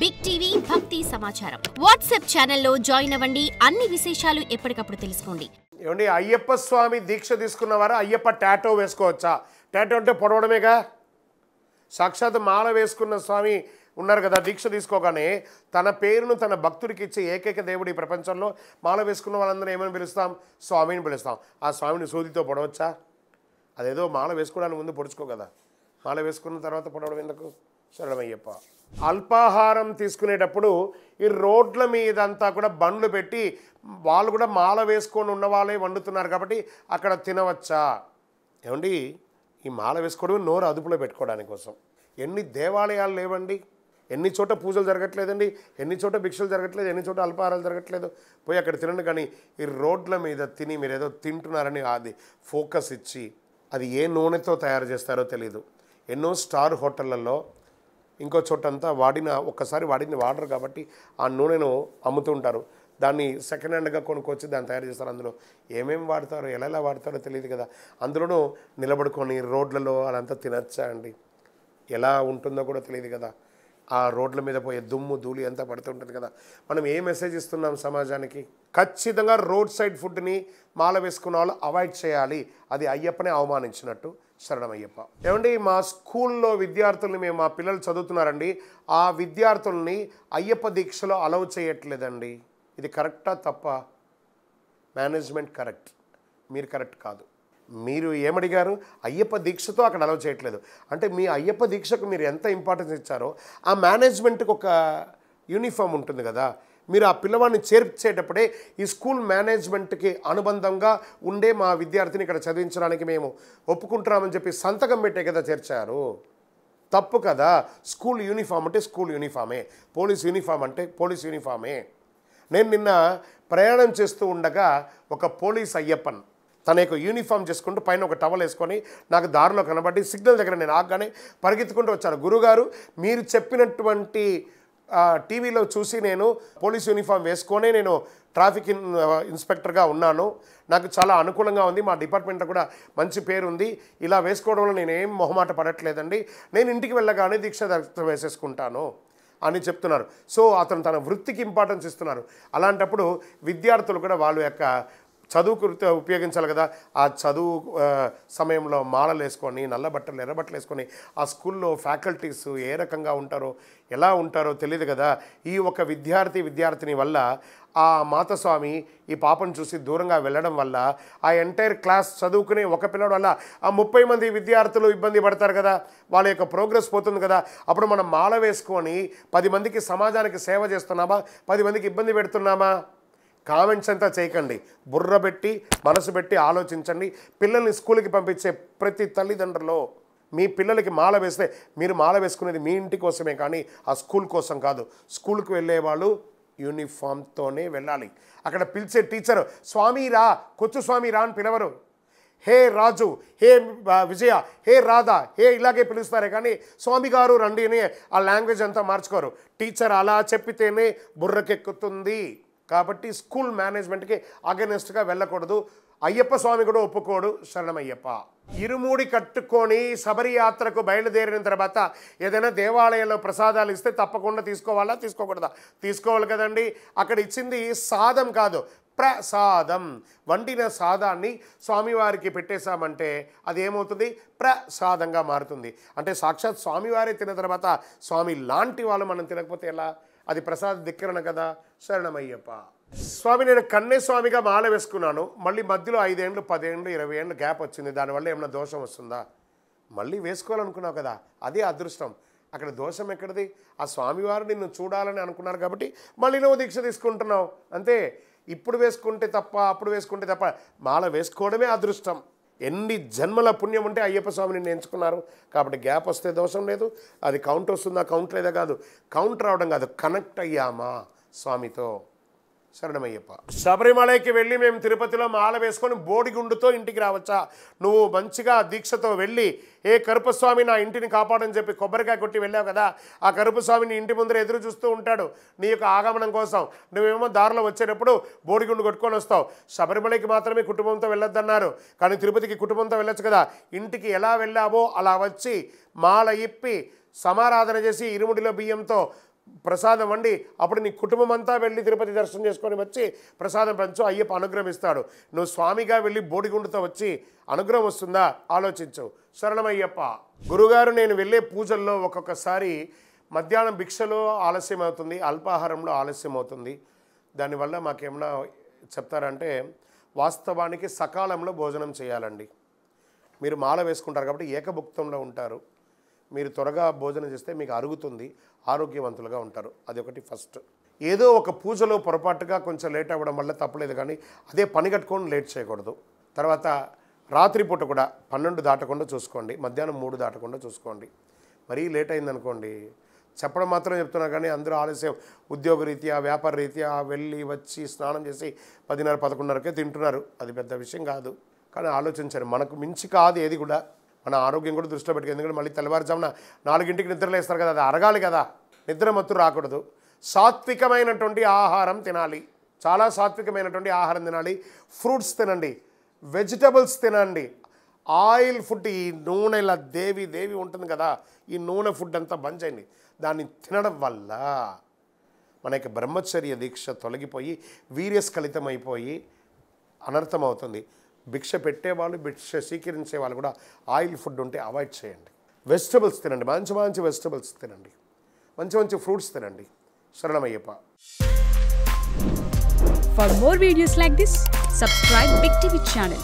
Big TV భక్తి సమాచారం WhatsApp ఛానల్లో జాయిన్ అవ్వండి. అన్ని విశేషాలు ఎప్పటికప్పుడు తెలుసుకోండి. ఏమండి, అయ్యప్ప స్వామి దీక్ష తీసుకున్నవారు అయ్యప్ప టాటో వేసుకోవచ్చా? టాటో అంటే పొడవడమేగా. సాక్షాత్ మాల వేసుకున్న స్వామి ఉన్నారు కదా, దీక్ష తీసుకోగానే తన పేరును తన భక్తుడికి ఇచ్చే ఏకైక దేవుడు ఈ ప్రపంచంలో. మాల వేసుకున్న వాళ్ళందరూ ఏమని పిలుస్తాం? స్వామిని పిలుస్తాం. ఆ స్వామిని సూదితో పొడవచ్చా? అదేదో మాల వేసుకోవడానికి ముందు పొడుచుకో కదా, మాల వేసుకున్న తర్వాత పొడవడం ఎందుకు? శరణమయ్యప్ప. అల్పాహారం తీసుకునేటప్పుడు ఈ రోడ్ల మీదంతా కూడా బండ్లు పెట్టి వాళ్ళు కూడా మాల వేసుకొని ఉన్న వాళ్ళే వండుతున్నారు కాబట్టి అక్కడ తినవచ్చా? ఏమండి, ఈ మాల వేసుకోవడం నోరు అదుపులో పెట్టుకోవడానికి కోసం. ఎన్ని దేవాలయాలు లేవండి, ఎన్ని చోట పూజలు జరగట్లేదండి, ఎన్ని చోట భిక్షలు జరగట్లేదు, ఎన్ని చోట అల్పాహారాలు జరగట్లేదు. పోయి అక్కడ తినండి. కానీ ఈ రోడ్ల మీద తిని మీరు ఏదో తింటున్నారని అది ఫోకస్ ఇచ్చి అది ఏ నూనెతో తయారు చేస్తారో తెలియదు. ఎన్నో స్టార్ హోటళ్లలో ఇంకో చోటంతా ఒక్కసారి వాడింది వాడరు కాబట్టి ఆ నూనెను అమ్ముతూ ఉంటారు. దాన్ని సెకండ్ హ్యాండ్గా కొనుక్కొచ్చి దాన్ని తయారు చేస్తారు. అందులో ఏమేమి వాడతారో ఎలా వాడతారో తెలియదు కదా. అందులోనూ నిలబడుకొని రోడ్లలో అదంతా తినచ్చా అండి? ఎలా ఉంటుందో కూడా తెలియదు కదా. ఆ రోడ్ల మీద పోయే దుమ్ము ధూళి అంతా పడుతుంటుంది కదా. మనం ఏ మెసేజ్ ఇస్తున్నాం సమాజానికి? ఖచ్చితంగా రోడ్ సైడ్ ఫుడ్ని మాల వేసుకున్న వాళ్ళు అవాయిడ్ చేయాలి. అది అయ్యప్పనే అవమానించినట్టు. శరణమయ్యప్ప. ఏమండి, మా స్కూల్లో విద్యార్థుల్ని మా పిల్లలు చదువుతున్నారండి, ఆ విద్యార్థుల్ని అయ్యప్ప దీక్షలో అలౌ చేయట్లేదండి. ఇది కరెక్టా తప్ప? మేనేజ్మెంట్ కరెక్ట్, మీరు కరెక్ట్ కాదు. మీరు ఏమడిగారు? అయ్యప్ప దీక్షతో అక్కడ అలౌ చేయట్లేదు అంటే మీ అయ్యప్ప దీక్షకు మీరు ఎంత ఇంపార్టెన్స్ ఇచ్చారో ఆ మేనేజ్మెంట్కి ఒక యూనిఫామ్ ఉంటుంది కదా. మీరు ఆ పిల్లవాడిని చేర్చేటప్పుడే ఈ స్కూల్ మేనేజ్మెంట్కి అనుబంధంగా ఉండే మా విద్యార్థిని ఇక్కడ చదివించడానికి మేము ఒప్పుకుంటున్నామని చెప్పి సంతకం పెట్టే కదా చేర్చారు. తప్పు కదా. స్కూల్ యూనిఫామ్ అంటే స్కూల్ యూనిఫామే, పోలీస్ యూనిఫామ్ అంటే పోలీస్ యూనిఫామే. నేను నిన్న ప్రయాణం చేస్తూ ఉండగా ఒక పోలీస్ అయ్యప్పన్ తన యొక్క యూనిఫామ్ చేసుకుంటూ పైన ఒక టవల్ వేసుకొని నాకు దారిలో కనబడి సిగ్నల్ దగ్గర నేను ఆగగానే పరిగెత్తుకుంటూ వచ్చాను. గురుగారు, మీరు చెప్పినటువంటి టీవీలో చూసి నేను పోలీస్ యూనిఫామ్ వేసుకొని నేను ట్రాఫిక్ ఇన్స్పెక్టర్గా ఉన్నాను, నాకు చాలా అనుకూలంగా ఉంది, మా డిపార్ట్మెంట్లో కూడా మంచి పేరు ఉంది, ఇలా వేసుకోవడంలో నేను ఏం మొహమాట పడట్లేదండి, నేను ఇంటికి వెళ్ళగానే దీక్ష వేసేసుకుంటాను అని చెప్తున్నారు. సో అతను తన వృత్తికి ఇంపార్టెన్స్ ఇస్తున్నారు. అలాంటప్పుడు విద్యార్థులు కూడా వాళ్ళ యొక్క చదువుకు ఉపయోగించాలి కదా. ఆ చదువు సమయంలో మాలలు వేసుకొని నల్ల బట్టలు ఎర్ర బట్టలు వేసుకొని ఆ స్కూల్లో ఫ్యాకల్టీస్ ఏ రకంగా ఉంటారో ఎలా ఉంటారో తెలియదు కదా. ఈ ఒక విద్యార్థిని వల్ల ఆ మాతస్వామి ఈ పాపను చూసి దూరంగా వెళ్ళడం వల్ల ఆ ఎంటైర్ క్లాస్ చదువుకునే ఒక పిల్లడు వల్ల ఆ 30 మంది విద్యార్థులు ఇబ్బంది పడతారు కదా. వాళ్ళ యొక్క ప్రోగ్రెస్ పోతుంది కదా. అప్పుడు మనం మాల వేసుకొని 10 మందికి సమాజానికి సేవ చేస్తున్నామా, 10 మందికి ఇబ్బంది పెడుతున్నామా? కామెంట్స్ అంతా చేయకండి, బుర్ర పెట్టి మనసు పెట్టి ఆలోచించండి. పిల్లల్ని స్కూల్కి పంపించే ప్రతి తల్లిదండ్రులు మీ పిల్లలకి మాల వేస్తే మీరు మాల వేసుకునేది మీ ఇంటి కోసమే కానీ ఆ స్కూల్ కోసం కాదు. స్కూల్కి వెళ్ళే వాళ్ళు యూనిఫామ్తోనే వెళ్ళాలి. అక్కడ పిలిచే టీచర్ స్వామి రా, కొచ్చు స్వామి రా అని పిలవరు. హే రాజు, హే విజయ, హే రాధా, హే ఇలాగే పిలుస్తారే కానీ స్వామి గారు రండి అని ఆ లాంగ్వేజ్ అంతా మార్చుకోరు. టీచర్ అలా చెప్పితేనే బుర్రకెక్కుతుంది. కాబట్టి స్కూల్ మేనేజ్మెంట్కి అగెనెస్ట్గా వెళ్ళకూడదు. అయ్యప్ప స్వామి కూడా ఒప్పుకోడు. శరణమయ్యప్ప. ఇరుముడి కట్టుకొని శబరి యాత్రకు బయలుదేరిన తర్వాత ఏదైనా దేవాలయంలో ప్రసాదాలు ఇస్తే తప్పకుండా తీసుకోవాలా, తీసుకోకూడదా? తీసుకోవాలి కదండి. అక్కడ ఇచ్చింది సాదం కాదు, ప్రసాదం. వండిన సాదాన్ని స్వామివారికి పెట్టేశామంటే అది ఏమవుతుంది? ప్రసాదంగా మారుతుంది. అంటే సాక్షాత్ స్వామివారే తిన్న తర్వాత స్వామి లాంటి వాళ్ళు మనం తినకపోతే ఎలా? అది ప్రసాద ధిక్కరణ కదా. శరణమయ్యప్ప. స్వామి, నేను కన్యస్వామిగా మాల వేసుకున్నాను, మళ్ళీ మధ్యలో 5 ఏళ్ళు 10 ఏళ్ళు 20 ఏళ్ళు గ్యాప్ వచ్చింది, దానివల్ల ఏమైనా దోషం వస్తుందా? మళ్ళీ వేసుకోవాలనుకున్నావు కదా, అదే అదృష్టం. అక్కడ దోషం ఎక్కడిది? ఆ స్వామివారు నిన్ను చూడాలని అనుకున్నారు కాబట్టి మళ్ళీ నువ్వు దీక్ష తీసుకుంటున్నావు అంతే. ఇప్పుడు వేసుకుంటే తప్ప, అప్పుడు వేసుకుంటే తప్ప, మాల వేసుకోవడమే అదృష్టం. ఎన్ని జన్మల పుణ్యం ఉంటే అయ్యప్ప స్వామిని నిన్ను ఎంచుకున్నారు కాబట్టి గ్యాప్ వస్తే దోషం లేదు. అది కౌంట్ వస్తుందా, కౌంట్ లేదా కాదు, కౌంట్ రావడం కాదు, కనెక్ట్ అయ్యామా స్వామితో. శరణమయ్యప్ప. శబరిమలైకి వెళ్ళి మేము తిరుపతిలో మాల వేసుకొని బోడిగుండుతో ఇంటికి రావచ్చా? నువ్వు మంచిగా దీక్షతో వెళ్ళి ఏ కరుపస్వామి నా ఇంటిని కాపాడని చెప్పి కొబ్బరికాయ కొట్టి వెళ్ళావు కదా, ఆ కరుపస్వామిని ఇంటి ముందర ఎదురు చూస్తూ ఉంటాడు నీ యొక్క ఆగమనం కోసం. నువ్వేమో దారిలో వచ్చేటప్పుడు బోడిగుండు కొట్టుకొని వస్తావు. శబరిమలైకి మాత్రమే కుటుంబంతో వెళ్ళొద్దన్నారు, కానీ తిరుపతికి కుటుంబంతో వెళ్ళొచ్చు కదా. ఇంటికి ఎలా వెళ్ళావో అలా వచ్చి మాల ఇప్పి సమారాధన చేసి ఇరుముడిలో బియ్యంతో ప్రసాదం వండి అప్పుడు నీ కుటుంబం అంతా వెళ్ళి తిరుపతి దర్శనం చేసుకొని వచ్చి ప్రసాదం పంచు, అయ్యప్ప అనుగ్రహం ఇస్తాడు. నువ్వు స్వామిగా వెళ్ళి బోడిగుండుతో వచ్చి అనుగ్రహం వస్తుందా ఆలోచించు. శరణమయ్యప్ప. గురుగారు, నేను వెళ్ళే పూజల్లో ఒక్కొక్కసారి మధ్యాహ్నం భిక్షలో ఆలస్యం అవుతుంది, అల్పాహారంలో ఆలస్యం అవుతుంది, దానివల్ల మాకేమన్నా చెప్తారంటే, వాస్తవానికి సకాలంలో భోజనం చేయాలండి. మీరు మాల వేసుకుంటారు కాబట్టి ఏకభుక్తంలో ఉంటారు. మీరు త్వరగా భోజనం చేస్తే మీకు అరుగుతుంది, ఆరోగ్యవంతులుగా ఉంటారు. అది ఒకటి ఫస్ట్. ఏదో ఒక పూజలో పొరపాటుగా కొంచెం లేట్ అవ్వడం వల్ల తప్పలేదు, కానీ అదే పని కట్టుకొని లేట్ చేయకూడదు. తర్వాత రాత్రిపూట కూడా 12 దాటకుండా చూసుకోండి, మధ్యాహ్నం 3 దాటకుండా చూసుకోండి. మరీ లేట్ అయిందనుకోండి, చెప్పడం మాత్రం చెప్తున్నారు కానీ అందరూ ఆలస్యం, ఉద్యోగ రీత్యా వ్యాపార రీత్యా వెళ్ళి వచ్చి స్నానం చేసి 10:30, 11:30కే తింటున్నారు. అది పెద్ద విషయం కాదు, కానీ ఆలోచించండి. మనకు మించి కాదు ఏది కూడా, మన ఆరోగ్యం కూడా దృష్టిలో పెట్టుకు. ఎందుకంటే మళ్ళీ తెల్లవారుజామున 4ంటికి నిద్రలేస్తారు కదా, అది అరగాలి కదా, నిద్ర మత్తు రాకూడదు. సాత్వికమైనటువంటి ఆహారం తినాలి, చాలా సాత్వికమైనటువంటి ఆహారం తినాలి. ఫ్రూట్స్ తినండి, వెజిటబుల్స్ తినండి. ఆయిల్ ఫుడ్, ఈ నూనెల దేవి ఉంటుంది కదా, ఈ నూనె ఫుడ్ అంతా బంద్ చేయండి. దాన్ని తినడం వల్ల మనకి బ్రహ్మచర్య దీక్ష తొలగిపోయి వీర్యస్ఖలితం అయిపోయి అనర్థం అవుతుంది. భిక్ష పెట్టేవాళ్ళు, భిక్ష స్వీకరించే వాళ్ళు కూడా ఆయిల్ ఫుడ్ ఉంటే అవాయిడ్ చేయండి. వెజిటబుల్స్ తినండి, మంచి మంచి వెజిటబుల్స్ తినండి, మంచి మంచి ఫ్రూట్స్ తినండి. శరణమయ్యప్ప. For more videos like this, subscribe Big TV channel.